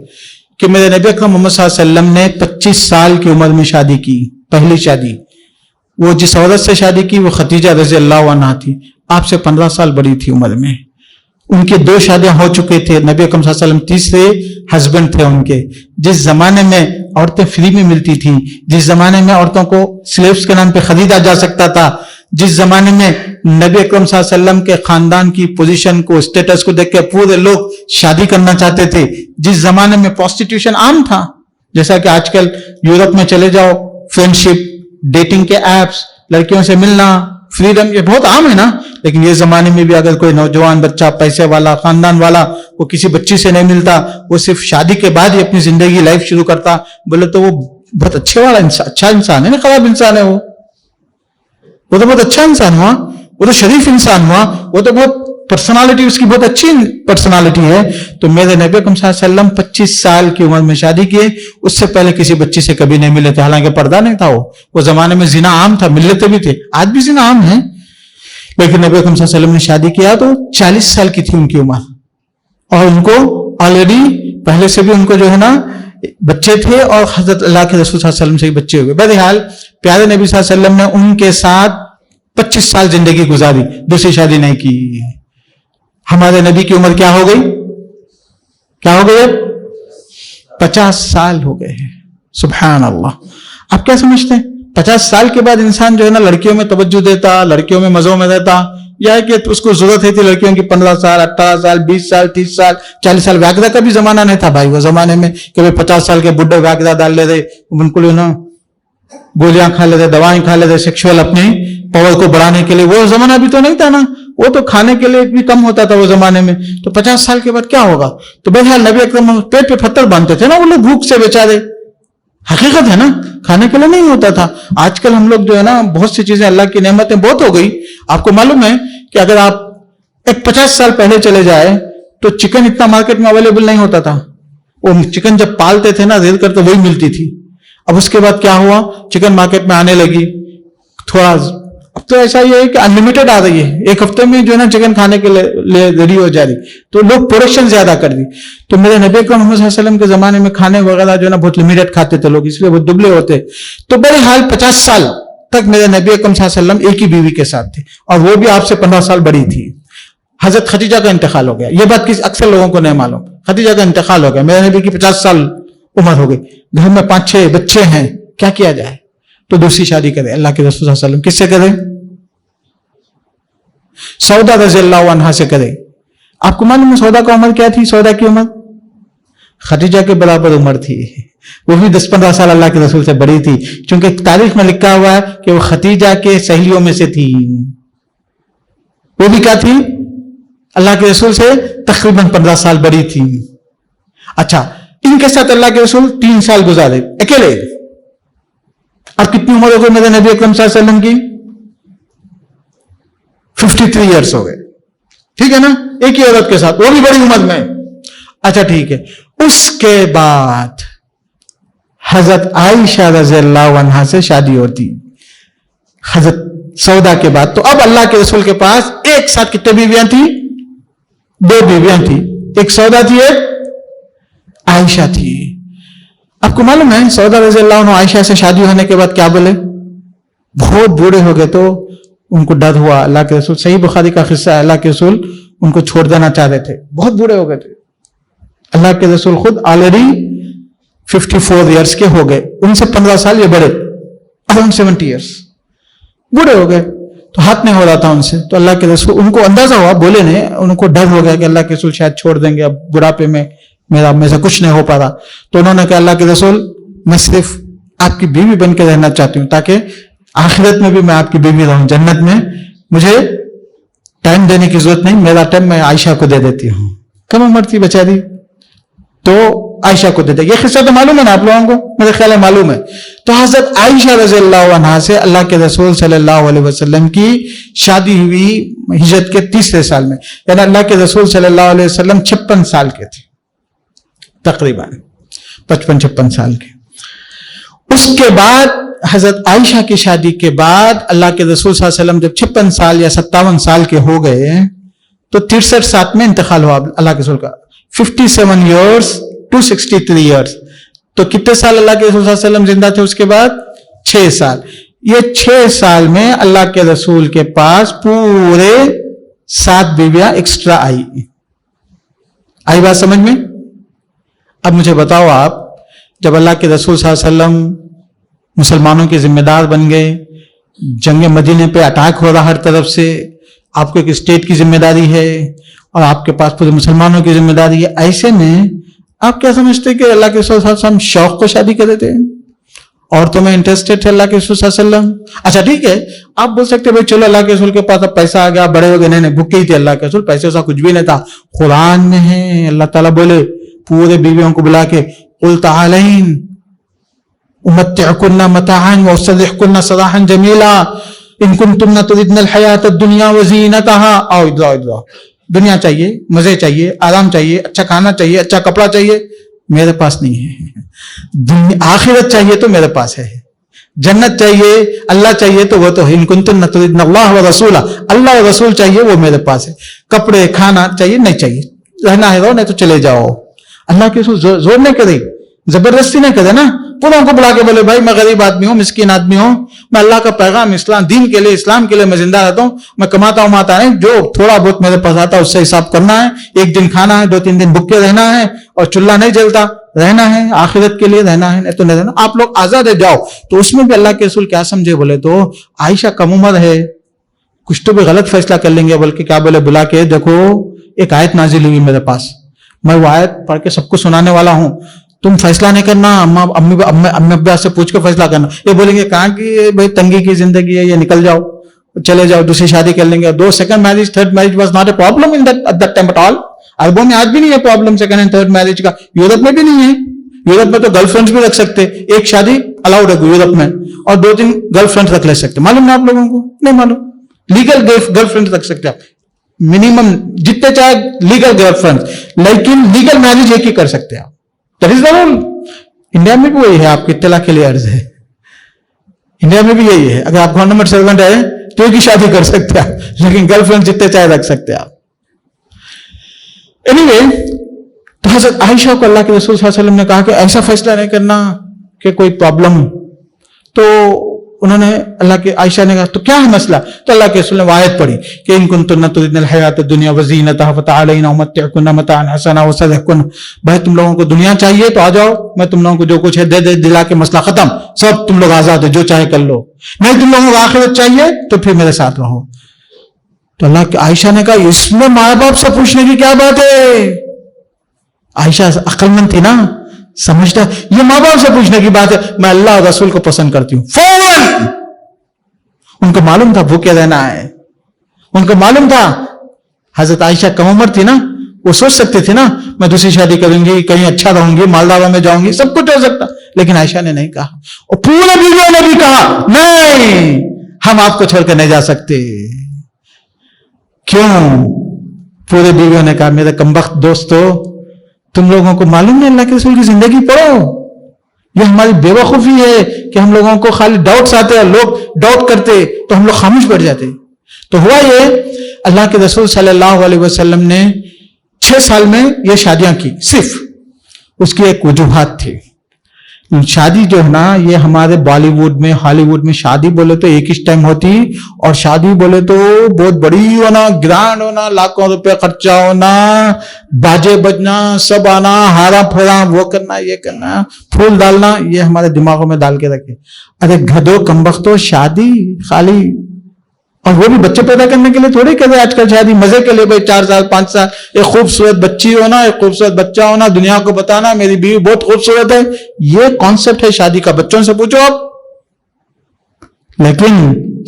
کہ میرے نبی اکرم محمد صلی اللہ علیہ وسلم نے 25 سال کی عمر میں شادی کی. پہلی شادی, وہ جس عورت سے شادی کی وہ خدیجہ رضی اللہ عنہا تھی. آپ سے 15 سال بڑی تھی عمر میں. ان کی 2 شادیاں ہو چکے تھے. نبی اکرم صلی اللہ علیہ وسلم تیسرے ہسبینڈ تھے ان کے. جس زمانے میں عورتیں فری میں ملتی تھی, جس زمانے میں عورتوں کو سلیوز کے نام پہ خریدا جا سکتا تھا, جس زمانے میں نبی اکرم صلی اللہ علیہ وسلم کے خاندان کی پوزیشن کو, اسٹیٹس کو دیکھ کے پورے لوگ شادی کرنا چاہتے تھے, جس زمانے میں پروسٹیٹیوشن عام تھا, جیسا کہ آج کل یورپ میں چلے جاؤ, فرینڈ شپ, ڈیٹنگ کے ایپس, لڑکیوں سے ملنا, فریڈم, یہ بہت عام ہے نا. لیکن یہ زمانے میں بھی اگر کوئی نوجوان بچہ, پیسے والا, خاندان والا, وہ کسی بچی سے نہیں ملتا, وہ صرف شادی کے بعد ہی اپنی زندگی لائف شروع کرتا, بولے تو وہ بہت اچھے والا انسان, اچھا انسان ہے نا, خراب انسان ہے وہ تو بہت اچھا انسان ہوا, وہ تو شریف انسان ہوا, وہ تو بہت پرسنالٹی, اس کی بہت اچھی پرسنالٹی ہے. تو میرے نبی اکرم صلی اللہ علیہ وسلم 25 سال کی عمر میں شادی کیے. اس سے پہلے کسی بچی سے کبھی نہیں ملے تھے, حالانکہ پردہ نہیں تھا. وہ زمانے میں زنا عام تھا, مل لیتے بھی تھے, آج بھی زنا عام ہے. لیکن نبی اکرم صلی اللہ علیہ وسلم نے شادی کیا تو 40 سال کی تھی ان کی عمر, اور ان کو آلریڈی پہلے سے بھی ان کو جو ہے نا بچے تھے, اور حضرت اللہ کے رسول صلی اللہ علیہ وسلم سے بھی بچے ہوئے. بہرحال پیارے نبی صلی اللہ علیہ وسلم نے ان کے ساتھ 25 سال زندگی گزاری, دوسری شادی نہیں کی. ہمارے نبی کی عمر کیا ہو گئی؟ کیا ہو گئی؟ 50 سال ہو گئے. سبحان اللہ. آپ کیا سمجھتے ہیں 50 سال کے بعد انسان جو ہے نا لڑکیوں میں توجہ دیتا, لڑکیوں میں مزوں میں رہتا, یا کہ اس کو ضرورت تھی لڑکیوں کی 15 سال, 18 سال, 20 سال, 30 سال, 40 سال. ویاگرا کا بھی زمانہ نہیں تھا بھائی وہ زمانے میں کہ 50 سال کے بڈھے ویاگرا ڈال لے رہے, بالکل نا गोलियां खा लेते, दवाएं खा लेते सेक्सुअल अपनी पावर को बढ़ाने के लिए। वो जमाना भी तो नहीं था ना, वो तो खाने के लिए भी कम होता था वो जमाने में। तो 50 साल के बाद क्या होगा? तो बहरहाल नबी अकरम पेट पे पत्थर बांधते थे ना वो लोग, भूख से बेचारे। हकीकत है ना, खाने के लिए नहीं होता था। आजकल हम लोग जो है ना, बहुत सी चीजें, अल्लाह की नेमतें बहुत हो गई। आपको मालूम है कि अगर आप एक 50 साल पहले चले जाए तो चिकन इतना मार्केट में अवेलेबल नहीं होता था। वो चिकन जब पालते थे ना, रेल करते, वही मिलती थी। अब उसके बाद क्या हुआ, चिकन मार्केट में आने लगी थोड़ा। अब तो ऐसा ही है कि अनलिमिटेड आ रही है, एक हफ्ते में जो है ना चिकन खाने के लिए रेडी हो जा रही, तो लोग प्रोडक्शन ज्यादा कर दी। तो मेरे नबी अकरम मोहम्मद सल्लल्लाहु अलैहि वसल्लम के जमाने में खाने वगैरह जो है ना बहुत लिमिटेड खाते थे लोग, इसलिए बहुत दुबले होते। तो बहरहाल 50 साल तक मेरे नबी अकरम सल्लल्लाहु अलैहि वसल्लम एक ही बीवी के साथ थे, और वो भी आपसे 15 साल बड़ी थी। हजरत खदीजा का इंतकाल हो गया। ये बात किस अक्सर लोगों को नहीं मालूम। खदीजा का इंतकाल हो गया, मेरे नबी की 50 साल उम्र हो गई, घर में 5-6 बच्चे हैं, क्या किया जाए? तो दूसरी शादी करे अल्लाह के रसूल सल्लल्लाहु अलैहि वसल्लम। किससे करे? सौदा रज़ियल्लाहु अन्हा से करे। आपको मालूम है सौदा का उम्र क्या थी? सौदा की उम्र खदीजा के बराबर उम्र थी। वो भी 10-15 साल अल्लाह के रसूल से बड़ी थी, क्योंकि तारीख में लिखा हुआ है कि वो खदीजा के सहेलियों में से थी। वो भी क्या थी? अल्लाह के रसूल से तकरीबन 15 साल बड़ी थी। अच्छा, इनके साथ अल्लाह के रसूल 3 साल गुजारे अकेले। अब कितनी उम्र हो गई मेरे नबी अकरम सल्लल्लाहु अलैहि वसल्लम की? 53 ईयर्स हो गए, ठीक है ना, एक ही औरत के साथ, वो भी बड़ी उम्र में। अच्छा ठीक है, उसके बाद हजरत आयशा रज़ियल्लाहु अन्हा से शादी होती, हजरत सौदा के बाद। तो अब अल्लाह के रसूल के पास एक साथ कितनी बीवियां थी? 2 बीवियां थी, एक सौदा थी, एक आयशा थी। आपको मालूम है सौदा रज़ियल्लाहु अन्हा आयशा से शादी होने के बाद क्या बोले? बहुत बूढ़े हो गए तो उनको डर हुआ। अल्लाह के रसूल, सही बुखारी का किस्सा है, अल्लाह के रसूल उनको छोड़ देना चाह रहे थे, बहुत बूढ़े हो गए थे। अल्लाह के रसूल खुद ऑलरेडी 54 ईयर्स के हो गए, उनसे 15 साल ये बड़े, अराउंड 70 ईयर्स, बूढ़े हो गए। तो हाथ नहीं हो रहा था उनसे। तो अल्लाह के रसूल, उनको अंदाजा हुआ, बोले नहीं, उनको डर हो गया कि अल्लाह के रसूल शायद छोड़ देंगे, अब बुढ़ापे में मेरे से कुछ नहीं हो पा रहा। तो उन्होंने कहा अल्लाह के रसूल, मैं सिर्फ आपकी बीवी बन के रहना चाहती हूँ, ताकि आखिरत में भी मैं आपकी बीवी रहूं, जन्नत में मुझे टाइम देने की जरूरत नहीं, मेरा टाइम मैं आयशा को दे देती हूँ। कम उम्र थी बेचारी, तो आयशा को दे दे। ये किस्सा तो मालूम है ना आप लोगों को, मेरे ख्याल है मालूम है। तो हजरत आयशा रज़ियल्लाहु अन्हा से अल्लाह के रसूल सल्लल्लाहु अलैहि वसल्लम की शादी हुई हिजरत के 3रे साल में, यानी अल्लाह के रसूल सल्लल्लाहु अलैहि वसल्लम 56 साल के थे, तकरीबन 55-56 साल के। उसके बाद हजरत आयशा की शादी के बाद अल्लाह के रसूल सल्लल्लाहु अलैहि वसल्लम जब 56 साल या 57 साल के हो गए, तो 63 में इंतकाल हुआ अल्लाह के रसूल का। 57 ईयर्स टू 63 ईयर्स, तो कितने साल अल्लाह के रसूल सल्लल्लाहु अलैहि वसल्लम जिंदा थे? उसके बाद 6 साल। ये 6 साल में अल्लाह के रसूल के पास पूरे 7 बीवियां एक्स्ट्रा आई बात समझ में? अब मुझे बताओ, आप जब अल्लाह के रसूल सल्लल्लाहु अलैहि वसल्लम मुसलमानों के जिम्मेदार बन गए, जंग मदीने पे अटैक हो रहा हर तरफ से, आपको एक स्टेट की जिम्मेदारी है और आपके पास पूरे मुसलमानों की जिम्मेदारी है, ऐसे में आप क्या समझते कि अल्लाह के रसूल सल्लल्लाहु अलैहि वसल्लम शौक को शादी कर देते? औरतों में इंटरेस्टेड थे अल्लाह के रसूल सल्लल्लाहु अलैहि वसल्लम? अच्छा ठीक है, आप बोल सकते भाई चलो अल्लाह के रसूल के पास अब पैसा आ गया, बड़े हो गए। नहीं, भूखे ही थे अल्लाह के रसूल, पैसे ऐसा कुछ भी नहीं था। कुरान में है, अल्लाह ताला बोले पूरे बीवियों को बुला के, कुल तआलैन उमत्तिअकुन्ना मताअन व उसर्रिहुकुन्ना सराहन जमीला इन कुंतुन्ना तुरिदनल हयात दुनिया व ज़ीनतहा। आओ इधर, दुनिया चाहिए, मजे चाहिए, आराम चाहिए, अच्छा खाना चाहिए, अच्छा कपड़ा चाहिए, मेरे पास नहीं है। आखिरत चाहिए तो मेरे पास है, जन्नत चाहिए, अल्लाह चाहिए तो वो तो है। इन कुंतुन्ना तुरिदनल्लाह व रसूला, अल्लाह और रसूल चाहिए, वो मेरे पास है। कपड़े खाना चाहिए, नहीं चाहिए, रहना है रहो, नहीं तो चले जाओ। अल्लाह के रसूल जोर नहीं करे, जबरदस्ती नहीं करे ना, पूरों को बुला के बोले भाई मैं गरीब आदमी हूं, मिस्किन आदमी हूं, मैं अल्लाह का पैगाम इस्लाम दीन के लिए, इस्लाम के लिए मैं जिंदा रहता हूं, मैं कमाता माता नहीं, जो थोड़ा बहुत मेरे पास आता है उससे हिसाब करना है, एक दिन खाना है, 2-3 दिन भूखे रहना है, और चूल्हा नहीं जलता रहना है, आखिरत के लिए रहना है, नहीं तो नहीं रहना, आप लोग आजाद है जाओ। तो उसमें भी अल्लाह के रसूल क्या समझे? बोले तो आयशा कम उम्र है, कुछ तो भी गलत फैसला कर लेंगे, बल्कि क्या बोले, बुला के देखो एक आयत नाजिल हुई मेरे पास, मैं वो आयत पढ़ के सबको सुनाने वाला हूं, तुम फैसला नहीं करना, अम्मी अब्बा से पूछ के फैसला करना। ये बोलेंगे कहाँ की भाई तंगी की जिंदगी है, ये निकल जाओ, चले जाओ, दूसरी शादी कर लेंगे। दो second marriage, third marriage was not a problem in that time at all. अरबों में आज भी नहीं है problem second and third marriage का, यूरोप में भी नहीं है। यूरोप में तो गर्लफ्रेंड्स भी रख सकते, एक शादी अलाउड है यूरोप में, और 2-3 गर्लफ्रेंड रख ले सकते। मालूम ना आप लोगों को? नहीं मालूम। लीगल गर्लफ्रेंड रख सकते आप, मिनिमम जितने चाहे लीगल गर्लफ्रेंड, लेकिन लीगल मैरिज एक ही कर सकते हैं आप। That is the rule. India में भी वही है, आपकी इत्तला के लिए अर्ज है, इंडिया में भी यही है। अगर आप गवर्नमेंट सर्वेंट है तो एक ही शादी कर सकते हैं आप, लेकिन गर्लफ्रेंड जितने चाहे रख सकते हैं आप। एनीवे, तो हजरत आयशा को अल्लाह के रसूल सल्लल्लाहु अलैहि वसल्लम ने कहा कि ऐसा फैसला नहीं करना कि कोई प्रॉब्लम। तो उन्होंने अल्लाह के आयशा ने कहा तो क्या है मसला? तो अल्लाह के रसूल ने आयत पढ़ी कि इन कुंतुन्ना तुरिदनल हयातद दुनिया व ज़ीनतहा फतअलैना उमत्तिअकुन्ना मताअन हसना वसरहकुन्ना। भाई तुम लोगों को दुनिया चाहिए तो आ जाओ, मैं तुम लोगों को जो कुछ है दे दे दिला के मसला खत्म, सब तुम लोग आजाद हो, जो चाहे कर लो। नहीं तुम लोगों को आखिरत चाहिए तो फिर मेरे साथ रहो। तो अल्लाह के आयशा ने कहा इसमें माँ बाप से पूछने की क्या बात है? आयशा अक्लमंद थी ना, समझता, ये माँ बाप से पूछने की बात है। मैं अल्लाह और रसूल को पसंद करती हूं। फौरन उनको मालूम था भूखे रहना है, उनको मालूम था। हजरत आयशा कम उम्र थी ना, वो सोच सकते थे ना मैं दूसरी शादी करूंगी, कहीं अच्छा रहूंगी, मालदावा में जाऊंगी, सब कुछ हो सकता, लेकिन आयशा ने नहीं कहा। और पूरे बीवियों ने भी कहा नहीं, हम आपको छोड़कर नहीं जा सकते। क्यों? पूरे बीवियों ने कहा मेरे कमबख्त दोस्तों, तुम लोगों को मालूम नहीं अल्लाह के रसूल की जिंदगी पढ़ो। ये हमारी बेवकूफी है कि हम लोगों को खाली डाउट्स आते हैं, लोग डाउट करते तो हम लोग खामोश बैठ जाते। तो हुआ ये, अल्लाह के रसूल सल्लल्लाहु अलैहि वसल्लम ने 6 साल में ये शादियां की। सिर्फ उसकी एक वजूहात थी। शादी जो है ना, ये हमारे बॉलीवुड में, हॉलीवुड में शादी बोले तो एक ही टाइम होती, और शादी बोले तो बहुत बड़ी होना, ग्रैंड होना, लाखों रुपए खर्चा होना, बाजे बजना, सब आना, हारा फेरा, वो करना, ये करना, फूल डालना, ये हमारे दिमागों में डाल के रखे। अरे गधो कमबख्तो, शादी खाली, और वो भी बच्चे पैदा करने के लिए थोड़ी कर रहे आजकल शादी, मजे के लिए भाई 4 साल 5 साल, एक खूबसूरत बच्ची होना, एक खूबसूरत बच्चा होना, दुनिया को बताना मेरी बीवी बहुत खूबसूरत है, ये कॉन्सेप्ट है शादी का। बच्चों से पूछो आप। लेकिन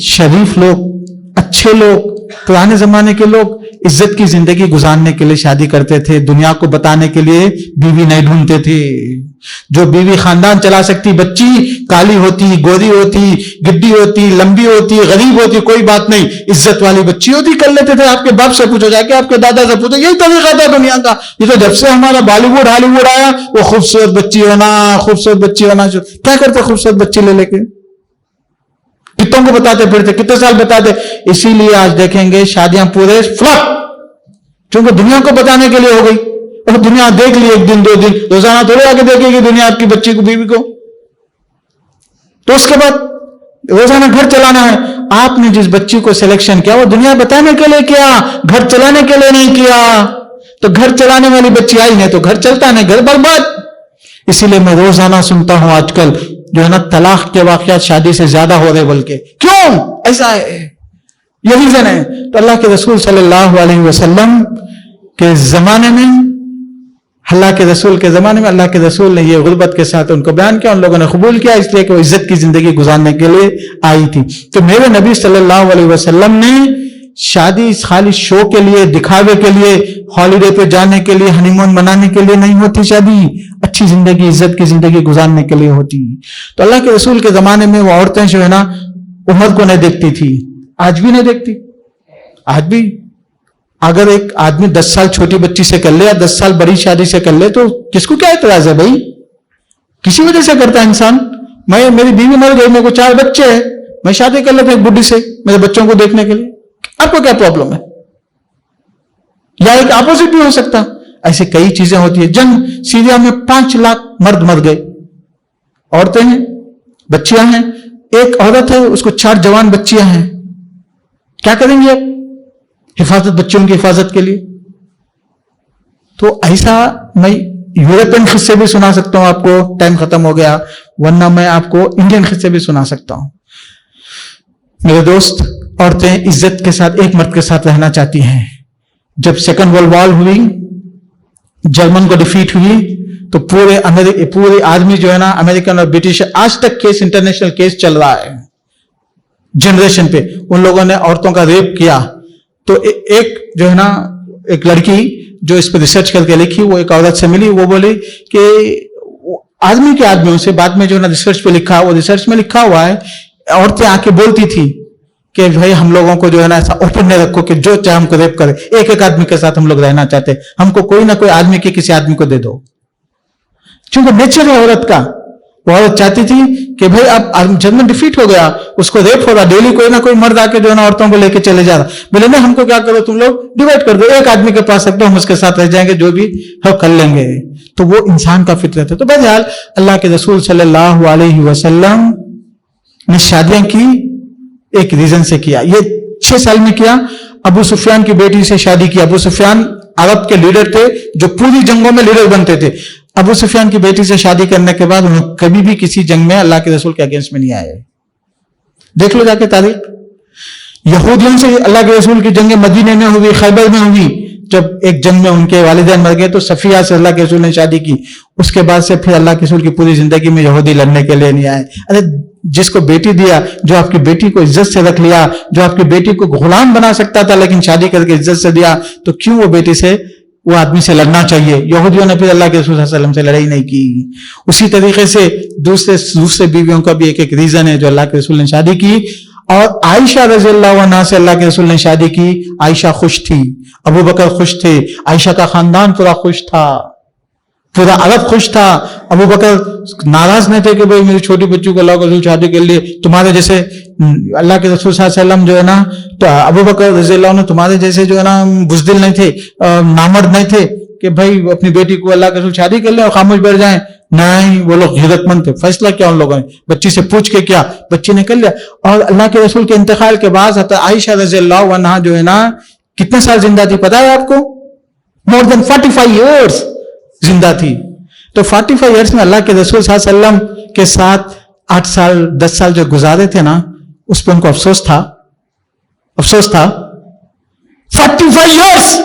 शरीफ लोग, अच्छे लोग, पुराने जमाने के लोग इज्जत की जिंदगी गुजारने के लिए शादी करते थे, दुनिया को बताने के लिए बीवी नहीं ढूंढते थे। जो बीवी खानदान चला सकती, बच्ची काली होती, गोरी होती, गिड्डी होती, लंबी होती, गरीब होती, कोई बात नहीं, इज्जत वाली बच्ची होती, कर लेते थे। आपके बाप से पूछो जाके, आपके दादा से पूछो, यही तरीका था दुनिया का। ये तो जब से हमारा बॉलीवुड हॉलीवुड आया, वो खूबसूरत बच्ची होना, खूबसूरत बच्ची होना, क्या करते खूबसूरत बच्ची ले लेके, कितनों को बताते फिरते, कितने साल बताते। इसीलिए आज देखेंगे शादियां पूरे फ्लॉप, क्योंकि दुनिया को बताने के लिए हो गई। और दुनिया देख ली 1 दिन 2 दिन, रोजाना थोड़े आके देखेगी दुनिया आपकी बच्ची को, बीवी को। तो उसके बाद रोजाना घर चलाना है। आपने जिस बच्ची को सिलेक्शन किया वो दुनिया बताने के लिए किया, घर चलाने के लिए नहीं किया। तो घर चलाने वाली बच्ची आई नहीं तो घर चलता नहीं, घर बर्बाद। इसीलिए मैं रोजाना सुनता हूं आजकल जो है ना, तलाक के वाकयात शादी से ज्यादा हो रहे। बल्कि क्यों ऐसा है? ये रीजन है। तो अल्लाह के रसूल सल्लल्लाहु अलैहि वसल्लम के जमाने में, अल्लाह के रसूल के जमाने में अल्लाह के रसूल ने ये गुर्बत के साथ उनको बयान किया, उन लोगों ने कबूल किया, इसलिए कि वो इज्जत की जिंदगी गुजारने के लिए आई थी। तो मेरे नबी सल्लल्लाहु अलैहि वसल्लम ने शादी खाली शो के लिए, दिखावे के लिए, हॉलीडे पे जाने के लिए, हनीमून मनाने के लिए नहीं होती शादी, अच्छी जिंदगी, इज्जत की जिंदगी गुजारने के लिए होती। तो अल्लाह के रसूल के जमाने में वो औरतें जो है ना, उम्र को नहीं देखती थी, आज भी नहीं देखती। आज भी अगर एक आदमी 10 साल छोटी बच्ची से कर ले या 10 साल बड़ी शादी से कर ले तो किसको क्या एतराज है भाई? किसी वजह से करता है इंसान। मेरी बीवी मर गई, मेरे को 4 बच्चे हैं, मैं शादी कर लेता एक बुढ़ी से मेरे बच्चों को देखने के लिए, आपको क्या प्रॉब्लम है? या एक अपोजिट भी हो सकता। ऐसे कई चीजें होती है। जंग सीरिया में 5 लाख मर्द मर गए, औरतें हैं, बच्चियां हैं। एक औरत है, उसको 4 जवान बच्चियां हैं। क्या करेंगे आप हिफाजत, बच्चों की हिफाजत के लिए? तो ऐसा मैं यूरोपियन किस्से भी सुना सकता हूं आपको, टाइम खत्म हो गया, वरना मैं आपको इंडियन किस्से भी सुना सकता हूं। मेरे दोस्त, औरतें इज्जत के साथ एक मर्द के साथ रहना चाहती हैं। जब सेकंड वर्ल्ड वॉर हुई, जर्मन को डिफीट हुई, तो पूरे आदमी जो है ना, अमेरिकन और ब्रिटिश, आज तक केस, इंटरनेशनल केस चल रहा है जनरेशन पे। उन लोगों ने औरतों का रेप किया, तो एक जो है ना, एक लड़की जो इस पर रिसर्च करके लिखी, वो एक औरत से मिली, वो बोली कि आदमी के आदमियों से, बाद में जो है ना रिसर्च पे लिखा, वो रिसर्च में लिखा हुआ है, औरतें आके बोलती थी कि भाई हम लोगों को जो है ना ऐसा ओपन नहीं रखो कि जो चाहे हमको रेप करे, एक एक आदमी के साथ हम लोग रहना चाहते, हमको कोई ना कोई आदमी के किसी आदमी को दे दो, क्योंकि नेचर है औरत का। वो औरत चाहती थी कि भाई अब जन्म डिफीट हो गया, उसको रेप हो रहा, डेली कोई ना कोई मर्द आके जो है ना औरतों को लेके चले जा रहा। बोले नहीं, हमको क्या करो, तुम लोग डिवाइड कर दो, एक आदमी के पास रख दो, हम उसके साथ रह जाएंगे, जो भी हम कर लेंगे। तो वो इंसान का फितरत है। तो बहरहाल अल्लाह के रसूल सल्लल्लाहु अलैहि वसल्लम ने शादियां की एक रीजन से किया। ये 6 साल में किया। अबू सुफियान की बेटी से शादी की। अबू सुफियान अरब के लीडर थे, जो पूरी जंगों में लीडर बनते थे। अबू सुफियान की बेटी से शादी करने के बाद उन्होंने कभी भी किसी जंग में अल्लाह के रसूल के अगेंस्ट में नहीं आए। देख लो जाके तारीख। यहूदियों से अल्लाह के रसूल की जंग मदीने में हुई, खैबर में हुई। जब एक जंग में उनके वालिदैन मर गए तो सफिया से अल्लाह के रसूल ने शादी की। उसके बाद से फिर अल्लाह के रसूल की पूरी जिंदगी में यहूदी लड़ने के लिए नहीं आए। अरे जिसको बेटी दिया, जो आपकी बेटी को इज्जत से रख लिया, जो आपकी बेटी को गुलाम बना सकता था लेकिन शादी करके इज्जत से दिया, तो क्यों वो बेटी से, वो आदमी से लड़ना चाहिए। यहूदियों ने फिर अल्लाह के रसूल सल्लल्लाहु अलैहि वसल्लम से लड़ाई नहीं की। उसी तरीके से दूसरे बीवियों का भी एक एक रीजन है जो अल्लाह के रसूल ने शादी की। और आयशा रज़ी अल्लाह अन्हा से अल्लाह के रसूल ने शादी की। आयशा खुश थी, अबू बकर खुश थे, आयशा का खानदान पूरा खुश था, पूरा अरब खुश था। अबू बकर नाराज नहीं थे कि भाई मेरी छोटी बच्ची को अल्लाह के रसूल शादी के लिए, तुम्हारे जैसे अल्लाह के रसूल सल्लल्लाहु अलैहि वसल्लम जो है ना, तो अबू बकर रज़ी अल्लाह अन्हु तुम्हारे जैसे जो है ना बुज़दिल नहीं थे, नामर्द नहीं थे कि भाई अपनी बेटी को अल्लाह के रसूल शादी कर ले और खामोश बैठ जाएं। नहीं, वो लोग हिरतमंद थे। फैसला क्या उन लोगों ने, बच्ची से पूछ के किया, बच्ची ने कर लिया। और अल्लाह के रसूल के इंतकाल के बाद हज़रत आयशा रज़ी अल्लाह अन्हा जो है ना कितने साल जिंदा थी पता है आपको? मोर देन 45 ईयर्स जिंदा थी। तो 45 ईयर्स में अल्लाह के रसूल सल्लल्लाहु अलैहि वसल्लम के साथ 8 साल 10 साल जो गुजारे थे ना, उस पर उनको अफसोस था। 45 ईयर्स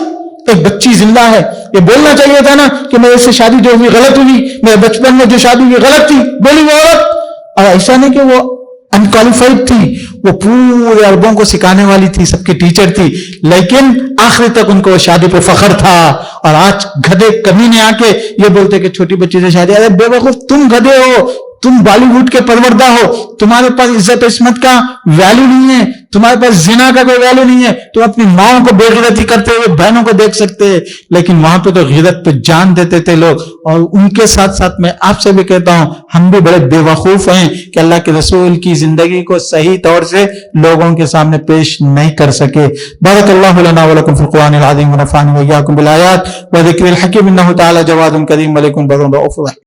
एक बच्ची जिंदा है। ये बोलना चाहिए था ना कि मेरे से शादी जो हुई गलत हुई, मेरे बचपन में जो शादी हुई गलत थी, बोली वो औरत। और ऐसा नहीं कि वो अनक्वालिफाइड थी, वो पूरे अरबों को सिखाने वाली थी, सबकी टीचर थी, लेकिन आखिरी तक उनको शादी पे फख्र था। और आज गधे कमीने आके ये बोलते कि छोटी बच्ची से शादी। अरे बेवकूफ, तुम गधे हो, तुम बॉलीवुड के परवरदा हो, तुम्हारे पास इज्जत इस्मत का वैल्यू नहीं है, तुम्हारे पास जिना का कोई वैल्यू नहीं है। तुम अपनी माओ को बेगैरती करते हुए बहनों को देख सकते हैं, लेकिन वहां पे तो गैरत पे जान देते थे लोग। और उनके साथ साथ मैं आपसे भी कहता हूं, हम भी बड़े बेवकूफ हैं कि अल्लाह के रसूल की जिंदगी को सही तौर से लोगों के सामने पेश नहीं कर सके। बारकल्लाहु लना व लकुम फिल कुरानिल अज़ीम व नफ़अनी व इय्याकुम बिल आयात व ज़िक्रिल हकीम इन्नहु तआला जवादुन करीम व लकुम बर्रुन रऊफ़ुर रहीम।